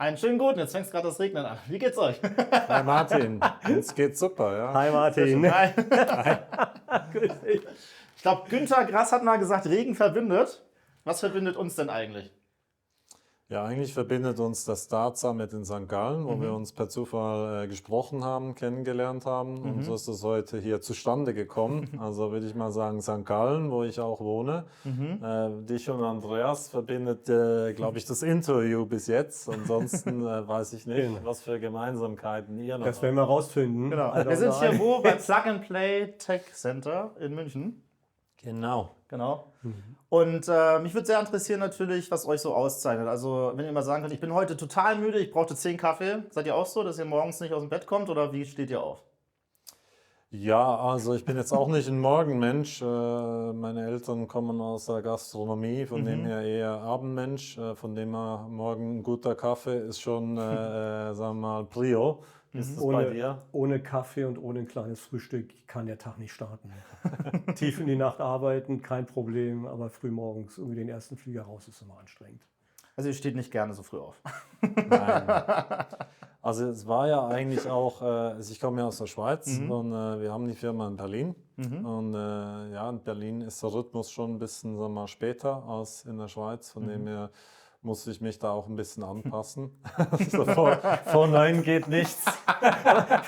Einen schönen guten, jetzt fängt gerade das Regnen an. Wie geht's euch? Hi Martin, uns geht's super, ja. Hi Martin. Hi. Grüß dich. Ich glaube, Günter Grass hat mal gesagt, Regen verbindet. Was verbindet uns denn eigentlich? Ja, eigentlich verbindet uns das Dart Summit in St. Gallen, wo wir uns per Zufall gesprochen haben, kennengelernt haben. Und so ist es heute hier zustande gekommen. Also würde ich mal sagen, St. Gallen, wo ich auch wohne. Dich und Andreas verbindet, glaube ich, das Interview bis jetzt. Ansonsten weiß ich nicht, was für Gemeinsamkeiten ihr noch Das werden wir rausfinden. Genau. Alter, Wir sind oder hier ein. wo? Beim Plug and Play Tech Center in München. Genau. Genau. Und mich würde sehr interessieren natürlich, was euch so auszeichnet. Also wenn ihr mal sagen könnt, ich bin heute total müde, ich brauchte 10 Kaffee. Seid ihr auch so, dass ihr morgens nicht aus dem Bett kommt oder wie steht ihr auf? Ja, also ich bin jetzt auch nicht ein Morgenmensch. Meine Eltern kommen aus der Gastronomie, von dem her eher Abendmensch. Von dem her morgen ein guter Kaffee ist schon, sagen wir mal, Prio. Ist das bei dir? Ohne Kaffee und ohne ein kleines Frühstück kann der Tag nicht starten. Tief in die Nacht arbeiten, kein Problem, aber frühmorgens irgendwie den ersten Flieger raus ist immer anstrengend. Also ihr steht nicht gerne so früh auf. Nein. Also es war ja eigentlich auch, also ich komme ja aus der Schweiz und wir haben die Firma in Berlin. Und ja, in Berlin ist der Rhythmus schon ein bisschen, sagen wir mal, später als in der Schweiz. Von dem her musste ich mich da auch ein bisschen anpassen. Also vor 9 geht nichts.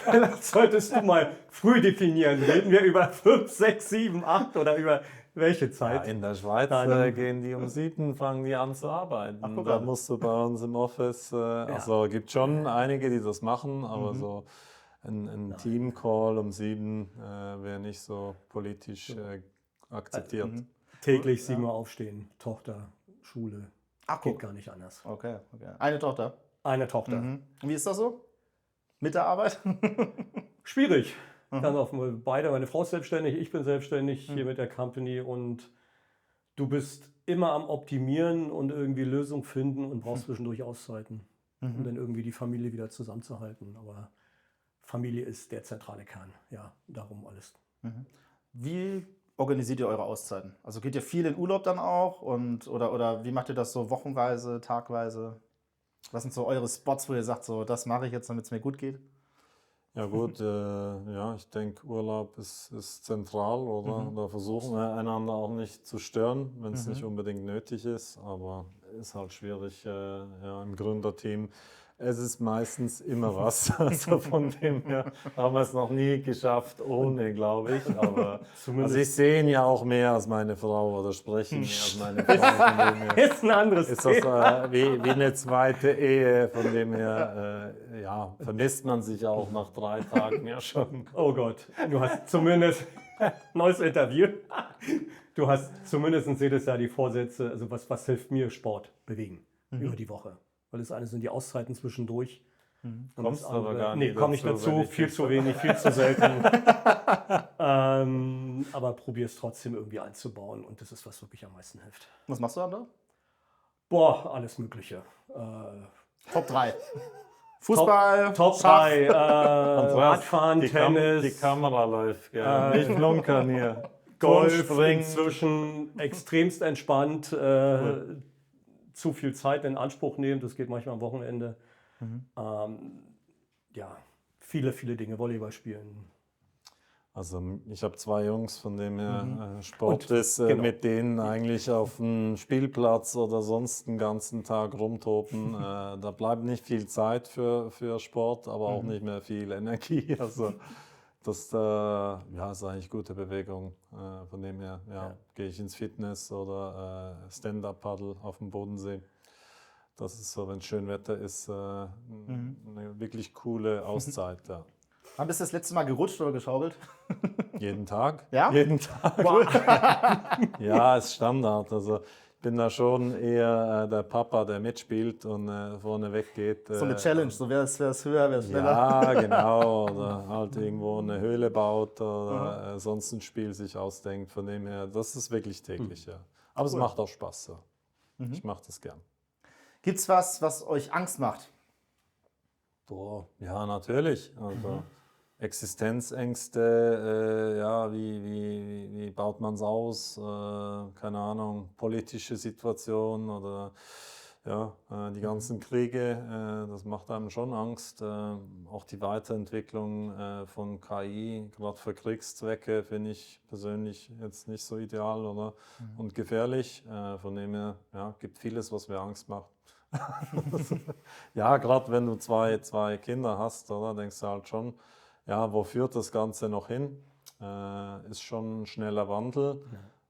Vielleicht solltest du mal früh definieren. Reden wir über 5, 6, 7, 8 oder über welche Ja, Zeit? in der Schweiz Dann- gehen die um 7, fangen die an zu arbeiten. Ach, guck Da an. musst du bei uns im Office, also gibt schon einige, die das machen, aber so ein Team-Call um 7 wäre nicht so politisch akzeptiert. Täglich 7 Uhr aufstehen, Tochter, Schule. Ach, Geht guck. gar nicht anders. Okay. Eine Tochter. Eine Tochter. Und wie ist das so? Mit der Arbeit? Schwierig. Ganz offen. Beide, meine Frau ist selbstständig, ich bin selbstständig hier mit der Company und du bist immer am Optimieren und irgendwie Lösungen finden und brauchst zwischendurch Auszeiten, um dann irgendwie die Familie wieder zusammenzuhalten. Aber Familie ist der zentrale Kern. Ja, darum alles. Wie organisiert ihr eure Auszeiten? Also geht ihr viel in Urlaub dann auch? Oder wie macht ihr das so wochenweise, tagweise? Was sind so eure Spots, wo ihr sagt, so das mache ich jetzt, damit es mir gut geht? Ja gut, ja, ich denke, Urlaub ist zentral, oder? Da versuchen wir einander auch nicht zu stören, wenn es nicht unbedingt nötig ist, aber ist halt schwierig ja, im Gründerteam. Es ist meistens immer was, also von dem her haben wir es noch nie geschafft ohne, glaube ich, aber also ich sehe ihn ja auch mehr als meine Frau oder spreche mehr als meine Frau, von dem her Ist ein anderes ist das wie eine zweite Ehe, von dem her ja, vermisst man sich auch nach 3 Tagen ja schon. Oh Gott, du hast zumindest, neues Interview, du hast zumindest jedes Jahr die Vorsätze, also was hilft mir? Sport, bewegen, über die Woche. Weil das eine sind die Auszeiten zwischendurch. Und Kommst das aber andere- gar nicht Nee, komm nicht dazu, wenn dazu, ich viel nicht zu wenig, viel zu selten. Aber probier es trotzdem irgendwie einzubauen und das ist, was wirklich am meisten hilft. Was machst du dann da? Boah, alles Mögliche. Top 3. Fußball, Top Schach. 3, Radfahren, die Tennis, Die Kamera läuft, gell? Nicht flunkern hier. Golf, Turmspringen. inzwischen extremst entspannt, zu viel Zeit in Anspruch nehmen, das geht manchmal am Wochenende. Ja, viele Dinge, Volleyball spielen. Also ich habe 2 Jungs, von dem her Sport Und, ist genau. mit denen eigentlich auf dem Spielplatz oder sonst den ganzen Tag rumtoben. Da bleibt nicht viel Zeit für Sport, aber auch nicht mehr viel Energie. Also das ja, ist eigentlich gute Bewegung. Von dem her ja, gehe ich ins Fitness oder Stand-Up-Paddle auf dem Bodensee. Das ist so, wenn es schön Wetter ist, eine wirklich coole Auszeit. Ja. Wann bist du das letzte Mal gerutscht oder geschaukelt? Jeden Tag? Ja? Jeden Tag. Ja, ist Standard. Also ich bin da schon eher der Papa, der mitspielt und vorne weggeht. So eine Challenge, so wer ist höher, wer ist schneller. Ja, genau. Oder halt irgendwo eine Höhle baut oder sonst ein Spiel sich ausdenkt. Von dem her, das ist wirklich täglich, ja. Aber es macht auch Spaß. So. Ich mache das gern. Gibt's was euch Angst macht? Boah, ja, natürlich. Also Existenzängste, ja, wie baut man es aus? Keine Ahnung, politische Situation oder ja, die ganzen Kriege, das macht einem schon Angst. Auch die Weiterentwicklung von KI, gerade für Kriegszwecke, finde ich persönlich jetzt nicht so ideal oder und gefährlich. Von dem her, ja, gibt vieles, was mir Angst macht. Ja, gerade wenn du zwei Kinder hast, oder, denkst du halt schon, ja, wo führt das Ganze noch hin? Ist schon ein schneller Wandel.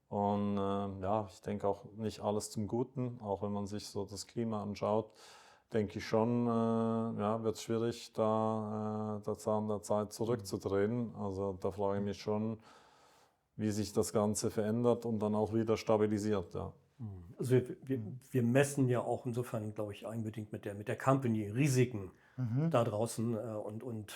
Und ja, ich denke auch nicht alles zum Guten, auch wenn man sich so das Klima anschaut, denke ich schon, ja, wird es schwierig, da der Zahn der Zeit zurückzudrehen. Also da frage ich mich schon, wie sich das Ganze verändert und dann auch wieder stabilisiert. Ja. Also wir messen ja auch insofern, glaube ich, unbedingt mit der Company Risiken da draußen. Und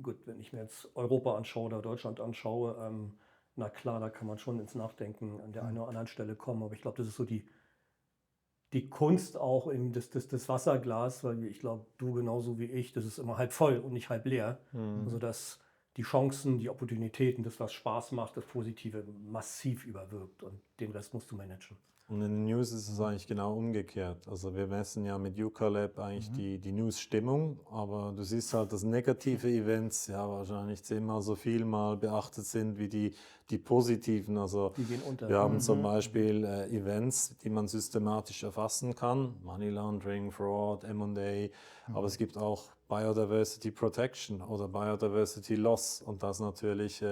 gut, wenn ich mir jetzt Europa anschaue oder Deutschland anschaue, na klar, da kann man schon ins Nachdenken an der einen oder anderen Stelle kommen. Aber ich glaube, das ist so die Kunst auch eben des Wasserglas, weil ich glaube, du genauso wie ich, das ist immer halb voll und nicht halb leer. Also dass die Chancen, die Opportunitäten, das, was Spaß macht, das Positive massiv überwirkt und den Rest musst du managen. Und in den News ist es eigentlich genau umgekehrt. Also wir messen ja mit UCALab eigentlich die News-Stimmung, aber du siehst halt, dass negative Events ja wahrscheinlich 10-mal so viel mal beachtet sind wie die positiven. Also Die gehen unter. wir haben zum Beispiel Events, die man systematisch erfassen kann, Money Laundering, Fraud, M&A, aber es gibt auch Biodiversity Protection oder Biodiversity Loss und das natürlich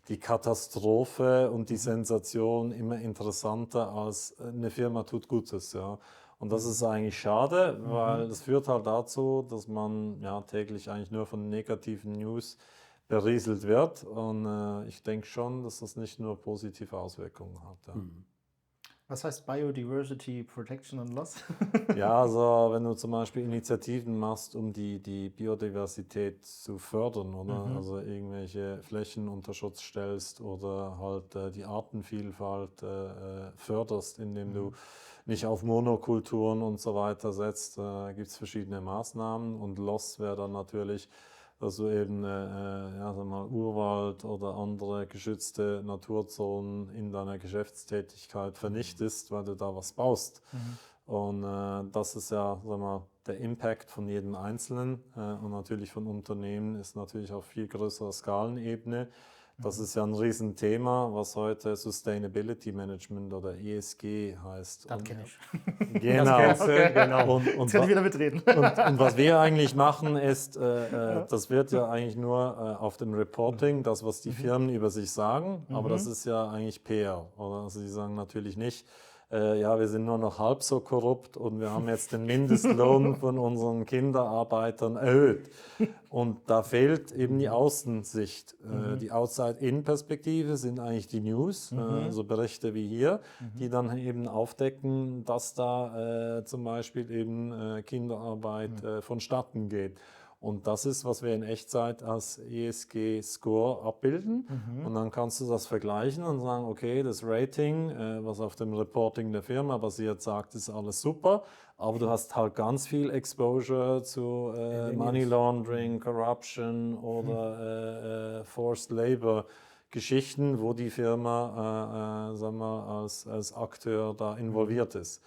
die Katastrophe und die Sensation immer interessanter als eine Firma tut Gutes. Ja. Und das ist eigentlich schade, weil das führt halt dazu, dass man ja täglich eigentlich nur von negativen News berieselt wird. Und ich denke schon, dass das nicht nur positive Auswirkungen hat. Ja. Was heißt Biodiversity Protection and Loss? Ja, also wenn du zum Beispiel Initiativen machst, um die Biodiversität zu fördern, oder? Also irgendwelche Flächen unter Schutz stellst oder halt die Artenvielfalt förderst, indem du nicht auf Monokulturen und so weiter setzt, gibt es verschiedene Maßnahmen und Loss wäre dann natürlich, dass du eben ja, sag mal, Urwald oder andere geschützte Naturzonen in deiner Geschäftstätigkeit vernichtest, weil du da was baust. Und das ist ja, sag mal, der Impact von jedem Einzelnen und natürlich von Unternehmen ist natürlich auf viel größerer Skalenebene. Das ist ja ein Riesenthema, was heute Sustainability Management oder ESG heißt. Das kenne ich. Genau. Okay. Genau. Und Jetzt kann ich wieder mitreden. und was wir eigentlich machen, ist, das wird ja eigentlich nur auf dem Reporting, das, was die Firmen über sich sagen, aber das ist ja eigentlich PR. Oder? Also sie sagen natürlich nicht, ja, wir sind nur noch halb so korrupt und wir haben jetzt den Mindestlohn von unseren Kinderarbeitern erhöht. Und da fehlt eben die Außensicht. Die Outside-In-Perspektive sind eigentlich die News, so Berichte wie hier, die dann eben aufdecken, dass da zum Beispiel eben Kinderarbeit vonstatten geht. Und das ist, was wir in Echtzeit als ESG-Score abbilden. Und dann kannst du das vergleichen und sagen, okay, das Rating, was auf dem Reporting der Firma basiert, sagt, ist alles super. Aber du hast halt ganz viel Exposure zu Money Laundering, Corruption oder Forced Labor Geschichten, wo die Firma sagen wir, als Akteur da involviert ist.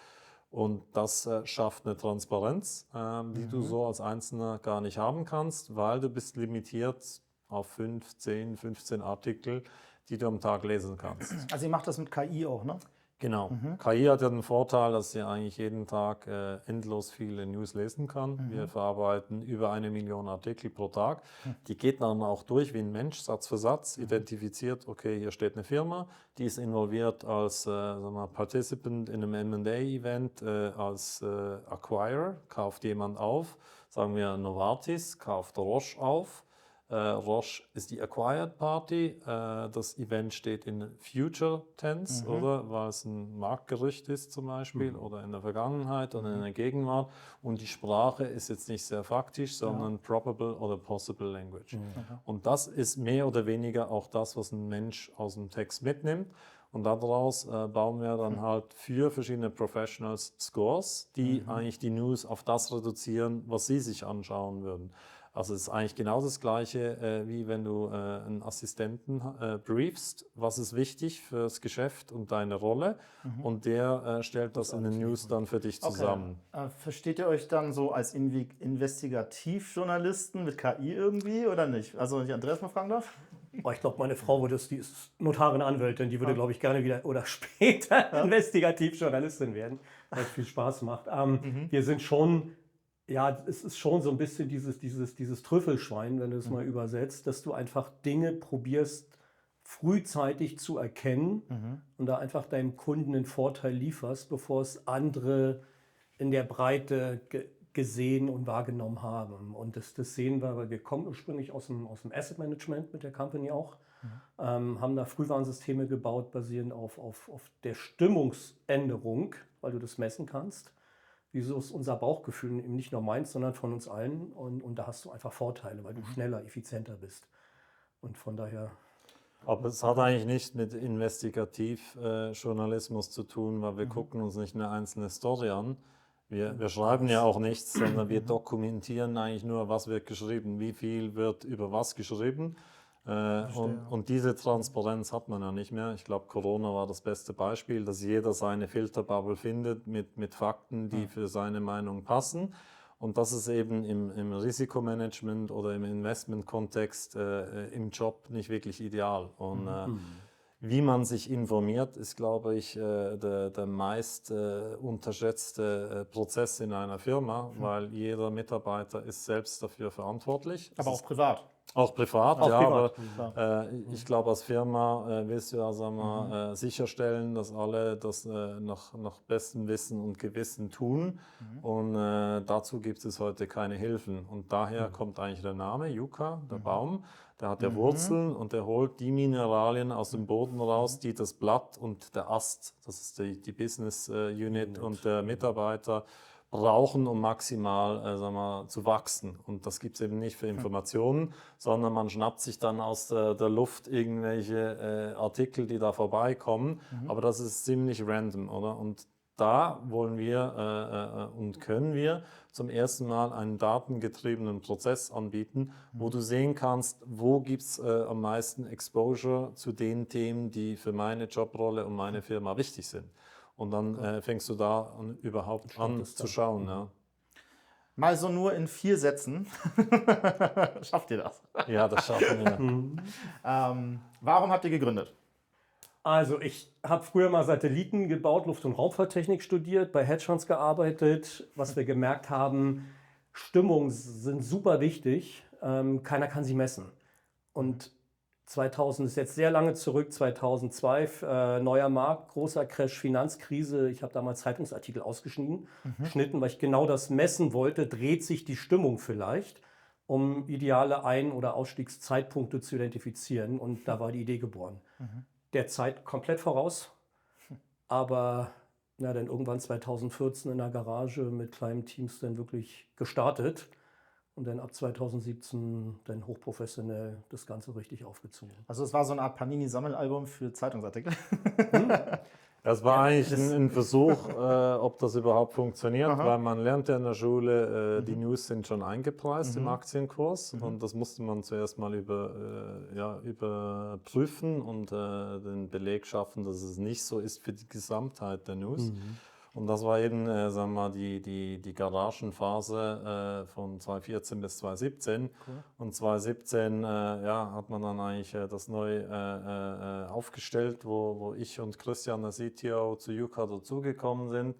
Und das schafft eine Transparenz, die du so als Einzelner gar nicht haben kannst, weil du bist limitiert auf 5, 10, 15 Artikel, die du am Tag lesen kannst. Also ihr macht das mit KI auch, ne? Genau. KI hat ja den Vorteil, dass sie eigentlich jeden Tag endlos viele News lesen kann. Wir verarbeiten über 1 Million Artikel pro Tag. Die geht dann auch durch wie ein Mensch, Satz für Satz, identifiziert, okay, hier steht eine Firma, die ist involviert als sagen wir, Participant in einem M&A-Event, als Acquirer, kauft jemand auf, sagen wir Novartis, kauft Roche auf. Roche ist die Acquired Party. Das Event steht in Future Tense, oder? Weil es ein Marktgerücht ist zum Beispiel, oder in der Vergangenheit oder in der Gegenwart. Und die Sprache ist jetzt nicht sehr faktisch, sondern probable oder possible language. Und das ist mehr oder weniger auch das, was ein Mensch aus dem Text mitnimmt. Und daraus bauen wir dann halt für verschiedene Professionals Scores, die eigentlich die News auf das reduzieren, was sie sich anschauen würden. Also es ist eigentlich genau das Gleiche, wie wenn du einen Assistenten briefst, was ist wichtig fürs Geschäft und deine Rolle, und der stellt das in den News dann für dich zusammen. Okay. Versteht ihr euch dann so als Investigativjournalisten mit KI irgendwie oder nicht? Also, wenn ich Andreas mal fragen darf? Oh, ich glaube, meine Frau die ist Notarin, Anwältin, die würde, glaube ich, gerne wieder oder später Investigativjournalistin werden, weil es viel Spaß macht. Wir sind schon, ja, es ist schon so ein bisschen dieses Trüffelschwein, wenn du es mal übersetzt, dass du einfach Dinge probierst, frühzeitig zu erkennen und da einfach deinem Kunden einen Vorteil lieferst, bevor es andere in der Breite gesehen und wahrgenommen haben. Und das sehen wir, weil wir kommen ursprünglich aus dem Asset Management mit der Company auch, haben da Frühwarnsysteme gebaut, basierend auf der Stimmungsänderung, weil du das messen kannst. Wieso ist unser Bauchgefühl eben nicht nur meins, sondern von uns allen. Und da hast du einfach Vorteile, weil du schneller, effizienter bist. Und von daher... Aber es hat eigentlich nicht mit Investigativjournalismus zu tun, weil wir gucken uns nicht eine einzelne Story an. Wir schreiben ja auch nichts, sondern wir dokumentieren eigentlich nur, was wird geschrieben, wie viel wird über was geschrieben. Und diese Transparenz hat man ja nicht mehr. Ich glaube, Corona war das beste Beispiel, dass jeder seine Filterbubble findet mit Fakten, die für seine Meinung passen. Und das ist eben im Risikomanagement oder im Investmentkontext im Job nicht wirklich ideal. Und wie man sich informiert, ist, glaube ich, der meist unterschätzte Prozess in einer Firma, weil jeder Mitarbeiter ist selbst dafür verantwortlich. Aber auch privat. Auch privat, Auch ja, privat. aber ich glaube, als Firma willst du ja, sagen wir, sicherstellen, dass alle das nach bestem Wissen und Gewissen tun. Und dazu gibt es heute keine Hilfen. Und daher kommt eigentlich der Name Yucca, der Baum. Der hat ja Wurzeln und der holt die Mineralien aus dem Boden raus, die das Blatt und der Ast, das ist die Business Unit und der Mitarbeiter, brauchen, um maximal sagen wir, zu wachsen. Und das gibt es eben nicht für Informationen, sondern man schnappt sich dann aus der Luft irgendwelche Artikel, die da vorbeikommen. Aber das ist ziemlich random, oder? Und da wollen wir und können wir zum ersten Mal einen datengetriebenen Prozess anbieten, wo du sehen kannst, wo gibt es am meisten Exposure zu den Themen, die für meine Jobrolle und meine Firma wichtig sind. Und dann fängst du da überhaupt an zu schauen. Ja. Mal so nur in 4 Sätzen. Schafft ihr das? Ja, das schaffen wir. Warum habt ihr gegründet? Also ich habe früher mal Satelliten gebaut, Luft- und Raumfahrttechnik studiert, bei Hedgefonds gearbeitet. Was wir gemerkt haben, Stimmungen sind super wichtig. Keiner kann sie messen. Und 2000 ist jetzt sehr lange zurück, 2002, neuer Markt, großer Crash, Finanzkrise. Ich habe damals Zeitungsartikel ausgeschnitten, weil ich genau das messen wollte. Dreht sich die Stimmung vielleicht, um ideale Ein- oder Ausstiegszeitpunkte zu identifizieren. Und da war die Idee geboren. Der Zeit komplett voraus, aber dann irgendwann 2014 in der Garage mit kleinen Teams dann wirklich gestartet. Und dann ab 2017 dann hochprofessionell das Ganze richtig aufgezogen. Also es war so eine Art Panini-Sammelalbum für Zeitungsartikel. Das war eigentlich ein Versuch, ob das überhaupt funktioniert, weil man lernt ja in der Schule, die News sind schon eingepreist im Aktienkurs und das musste man zuerst mal überprüfen und den Beleg schaffen, dass es nicht so ist für die Gesamtheit der News. Und das war eben, sagen wir mal, die Garagenphase von 2014 bis 2017. Cool. Und 2017 hat man dann eigentlich das neu aufgestellt, wo ich und Christian, der CTO, zu Yucca dazugekommen sind.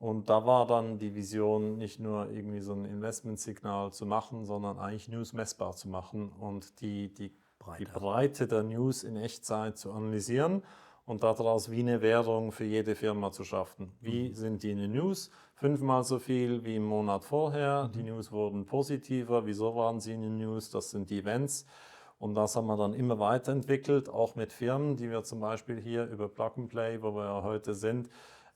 Und da war dann die Vision, nicht nur irgendwie so ein Investmentsignal zu machen, sondern eigentlich News messbar zu machen und die Breite der News in Echtzeit zu analysieren. Und daraus wie eine Währung für jede Firma zu schaffen. Wie sind die in den News? 5-mal so viel wie im Monat vorher. Die News wurden positiver. Wieso waren sie in den News? Das sind die Events. Und das haben wir dann immer weiterentwickelt, auch mit Firmen, die wir zum Beispiel hier über Plug and Play, wo wir ja heute sind,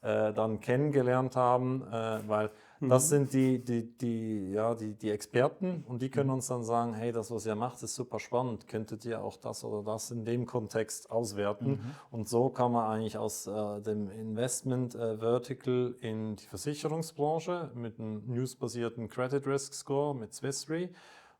dann kennengelernt haben, weil das sind die Experten und die können uns dann sagen, hey, das, was ihr macht, ist super spannend, könntet ihr auch das oder das in dem Kontext auswerten? Und so kann man eigentlich aus dem Investment Vertical in die Versicherungsbranche mit einem newsbasierten Credit Risk Score mit Swiss Re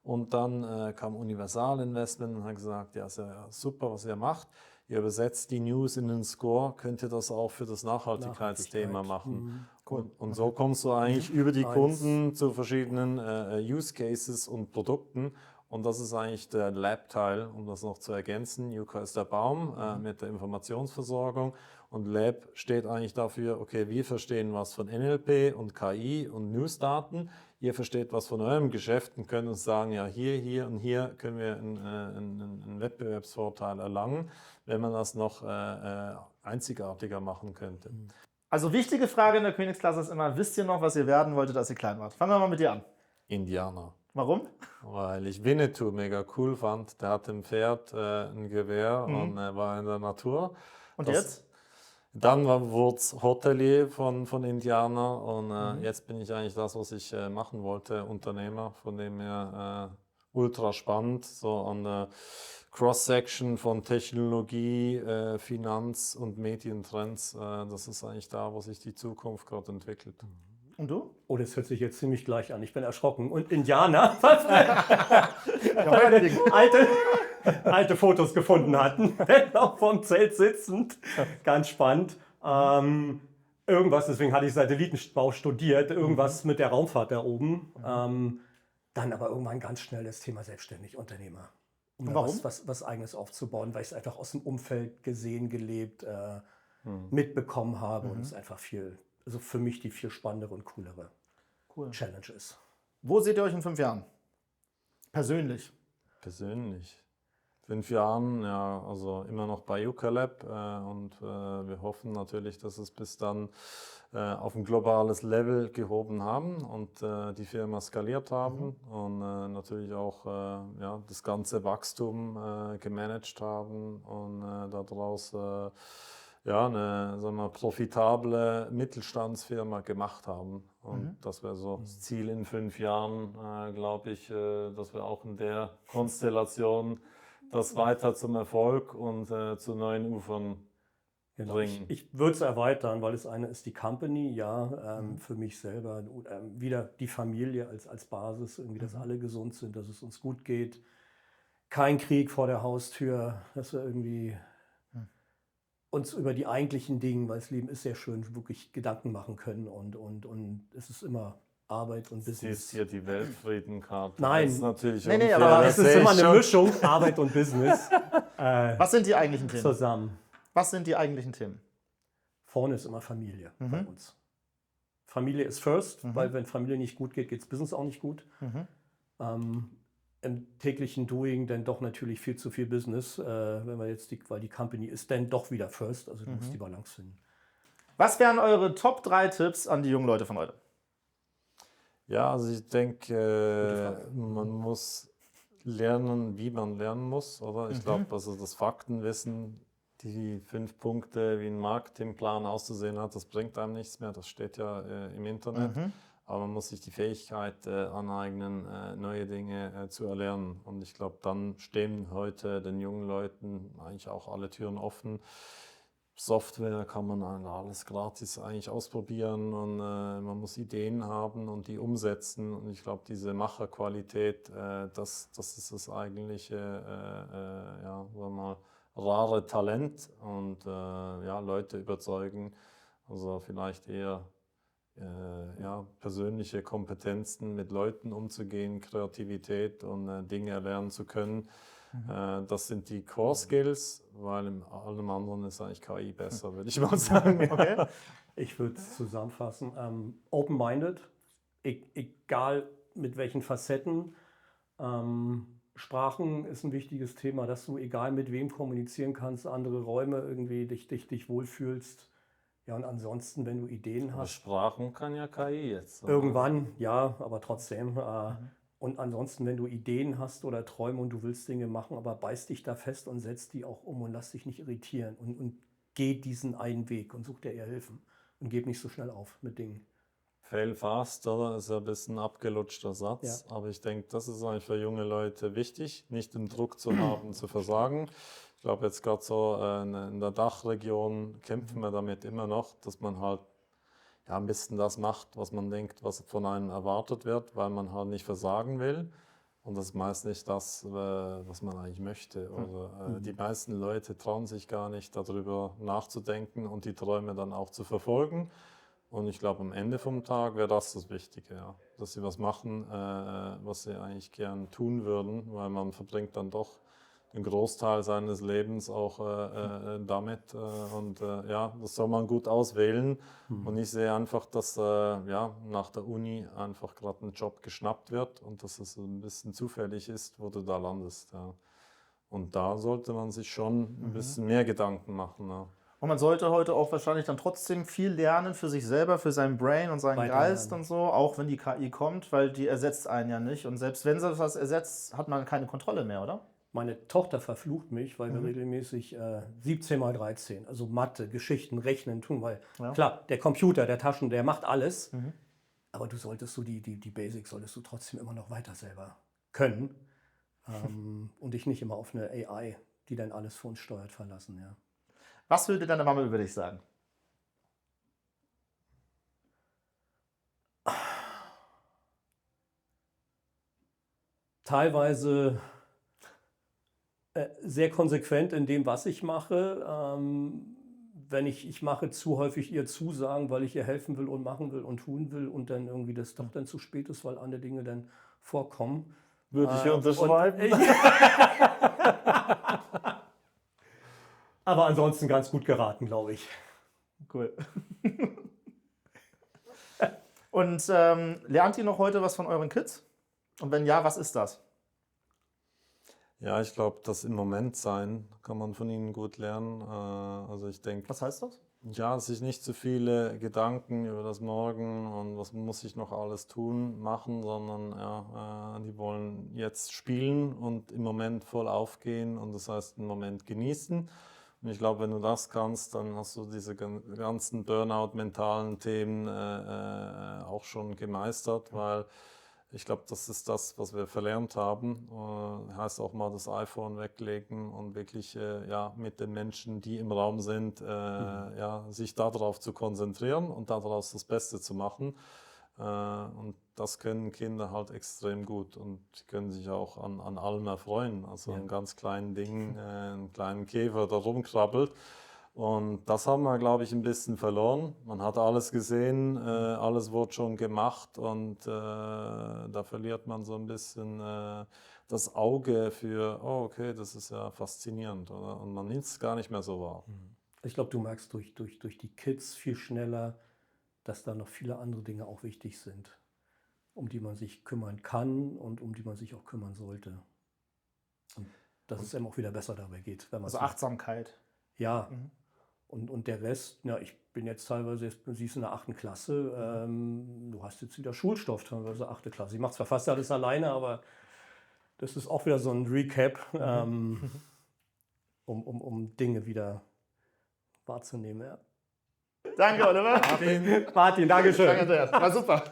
Und dann kam Universal Investment und hat gesagt, ja, ist ja super, was ihr macht. Ihr übersetzt die News in den Score, könnt ihr das auch für das Nachhaltigkeitsthema machen. Cool. Und so kommst du eigentlich über die Kunden zu verschiedenen Use Cases und Produkten. Und das ist eigentlich der Lab-Teil, um das noch zu ergänzen. Yuka ist der Baum mit der Informationsversorgung und Lab steht eigentlich dafür, okay, wir verstehen was von NLP und KI und Newsdaten. Ihr versteht was von eurem Geschäft und könnt uns sagen, ja, hier und hier können wir einen Wettbewerbsvorteil erlangen, wenn man das noch einzigartiger machen könnte. Also wichtige Frage in der Königsklasse ist immer, wisst ihr noch, was ihr werden wolltet, als ihr klein wart? Fangen wir mal mit dir an. Indianer. Warum? Weil ich Winnetou mega cool fand. Der hatte im Pferd ein Gewehr und war in der Natur. Und jetzt? Dann wurde es Hotelier von Indianer und jetzt bin ich eigentlich das, was ich machen wollte, Unternehmer, von dem her ultra spannend, so an der Cross-Section von Technologie, Finanz- und Medientrends. Das ist eigentlich da, wo sich die Zukunft gerade entwickelt. Und du? Oh, das hört sich jetzt ziemlich gleich an. Ich bin erschrocken. Und Indianer, Ja, alte Fotos gefunden hatten, noch vom Zelt sitzend. Ganz spannend. Irgendwas, deswegen hatte ich Satellitenbau studiert, irgendwas mit der Raumfahrt da oben. Dann aber irgendwann ganz schnell das Thema selbstständig Unternehmer. Um Warum? was Eigenes aufzubauen, weil ich es einfach aus dem Umfeld gesehen, gelebt, mitbekommen habe und es einfach also für mich die viel spannendere und coolere Challenge ist. Wo seht ihr euch in 5 Jahren? Persönlich. Persönlich. 5 Jahren, ja, also immer noch bei Yuka Lab und wir hoffen natürlich, dass es bis dann auf ein globales Level gehoben haben und die Firma skaliert haben und natürlich auch ja, das ganze Wachstum gemanagt haben und daraus ja, eine sagen wir, profitable Mittelstandsfirma gemacht haben. Und das wäre so das Ziel in 5 Jahren, glaube ich, dass wir auch in der Konstellation das weiter zum Erfolg und zu neuen Ufern bringen. Ich würde es erweitern, weil das eine ist die Company, für mich selber, wieder die Familie als Basis, irgendwie, dass alle gesund sind, dass es uns gut geht. Kein Krieg vor der Haustür, dass wir irgendwie uns über die eigentlichen Dinge, weil das Leben ist sehr schön, wirklich Gedanken machen können und es ist immer Arbeit und Business. Siehst hier die Weltfriedenkarte. Nein. Das ist natürlich Nee, unfair, aber Es das ist sehe immer ich eine schon. Mischung, Arbeit und Business Was sind die eigentlichen Themen? zusammen. Was sind die eigentlichen Themen? Vorne ist immer Familie bei uns. Familie ist first, weil wenn Familie nicht gut geht, geht es Business auch nicht gut. Im täglichen Doing dann doch natürlich viel zu viel Business, wenn wir jetzt weil die Company ist dann doch wieder first, also du musst die Balance finden. Was wären eure Top 3 Tipps an die jungen Leute von heute? Ja, also ich denke, man muss lernen, wie man lernen muss, oder? Ich glaube, also das Faktenwissen, die 5 Punkte, wie ein Marketingplan auszusehen hat, das bringt einem nichts mehr. Das steht ja im Internet. Aber man muss sich die Fähigkeit aneignen, neue Dinge zu erlernen. Und ich glaube, dann stehen heute den jungen Leuten eigentlich auch alle Türen offen. Software kann man alles gratis eigentlich ausprobieren und man muss Ideen haben und die umsetzen. Und ich glaube, diese Macherqualität, das ist das eigentliche, ja, sagen wir mal, rare Talent und ja, Leute überzeugen. Also vielleicht eher ja, persönliche Kompetenzen, mit Leuten umzugehen, Kreativität und Dinge erlernen zu können. Das sind die Core Skills, weil in allem anderen ist eigentlich KI besser, würde ich mal sagen. Okay. Ich würde es zusammenfassen, open-minded, egal mit welchen Facetten. Sprachen ist ein wichtiges Thema, dass du egal mit wem kommunizieren kannst, andere Räume irgendwie dich wohlfühlst. Ja, und ansonsten, wenn du Ideen Aber hast. Sprachen kann ja KI jetzt. Oder? Irgendwann, ja, aber trotzdem. Und ansonsten, wenn du Ideen hast oder Träume und du willst Dinge machen, aber beiß dich da fest und setz die auch um und lass dich nicht irritieren und geh diesen einen Weg und such dir eher Hilfen und gib nicht so schnell auf mit Dingen. Fail fast, oder? Ist ja ein bisschen ein abgelutschter Satz. Ja. Aber ich denke, das ist eigentlich für junge Leute wichtig, nicht den Druck zu haben, zu versagen. Ich glaube, jetzt gerade so in der Dachregion kämpfen wir damit immer noch, dass man halt ja, ein bisschen das macht, was man denkt, was von einem erwartet wird, weil man halt nicht versagen will. Und das ist meist nicht das, was man eigentlich möchte. Oder die meisten Leute trauen sich gar nicht darüber nachzudenken und die Träume dann auch zu verfolgen. Und ich glaube, am Ende vom Tag wäre das Wichtige, ja. Dass sie was machen, was sie eigentlich gern tun würden, weil man verbringt dann doch den Großteil seines Lebens auch damit. Das soll man gut auswählen. Und ich sehe einfach, dass nach der Uni einfach gerade ein Job geschnappt wird und dass es ein bisschen zufällig ist, wo du da landest. Ja. Und da sollte man sich schon ein bisschen mehr Gedanken machen. Ja. Und man sollte heute auch wahrscheinlich dann trotzdem viel lernen für sich selber, für sein Brain und seinen Geist und so, auch wenn die KI kommt, weil die ersetzt einen ja nicht. Und selbst wenn sie was ersetzt, hat man keine Kontrolle mehr, oder? Meine Tochter verflucht mich, weil wir regelmäßig 17 mal 13, also Mathe, Geschichten, Rechnen tun, weil klar, der Computer, der Taschen, der macht alles, aber du solltest die Basics solltest du trotzdem immer noch weiter selber können und dich nicht immer auf eine AI, die dann alles für uns steuert, verlassen. Ja. Was würde deine Mama über dich sagen? Teilweise sehr konsequent in dem, was ich mache. Wenn ich mache zu häufig ihr Zusagen, weil ich ihr helfen will und machen will und tun will und dann irgendwie das doch dann zu spät ist, weil andere Dinge dann vorkommen. Würde ich unterschreiben. Aber ansonsten ganz gut geraten, glaube ich. Cool. Und lernt ihr noch heute was von euren Kids? Und wenn ja, was ist das? Ja, ich glaube, das im Moment sein kann man von ihnen gut lernen. Also ich denke, Was heißt das? ja, sich nicht zu viele Gedanken über das Morgen und was muss ich noch alles tun, machen, sondern die wollen jetzt spielen und im Moment voll aufgehen und das heißt im Moment genießen. Und ich glaube, wenn du das kannst, dann hast du diese ganzen Burnout-mentalen Themen auch schon gemeistert, weil ich glaube, das ist das, was wir verlernt haben. Heißt auch mal das iPhone weglegen und wirklich mit den Menschen, die im Raum sind, sich darauf zu konzentrieren und daraus das Beste zu machen. Und das können Kinder halt extrem gut und sie können sich auch an allem erfreuen. Also an ganz kleinen Dingen, einen kleinen Käfer, der rumkrabbelt. Und das haben wir, glaube ich, ein bisschen verloren. Man hat alles gesehen, alles wurde schon gemacht und da verliert man so ein bisschen das Auge für, oh okay, das ist ja faszinierend, oder? Und man nimmt es gar nicht mehr so wahr. Ich glaube, du merkst durch die Kids viel schneller, dass da noch viele andere Dinge auch wichtig sind, um die man sich kümmern kann und um die man sich auch kümmern sollte. Und dass es einem auch wieder besser dabei geht. Wenn man Also Achtsamkeit. Ja. Und der Rest, ich bin jetzt teilweise, du siehst in der 8. Klasse, du hast jetzt wieder Schulstoff, teilweise 8. Klasse. Ich mache zwar fast alles alleine, aber das ist auch wieder so ein Recap, um Dinge wieder wahrzunehmen. Ja. Danke, Oliver. Martin, Dankeschön. Danke, Andreas. War super.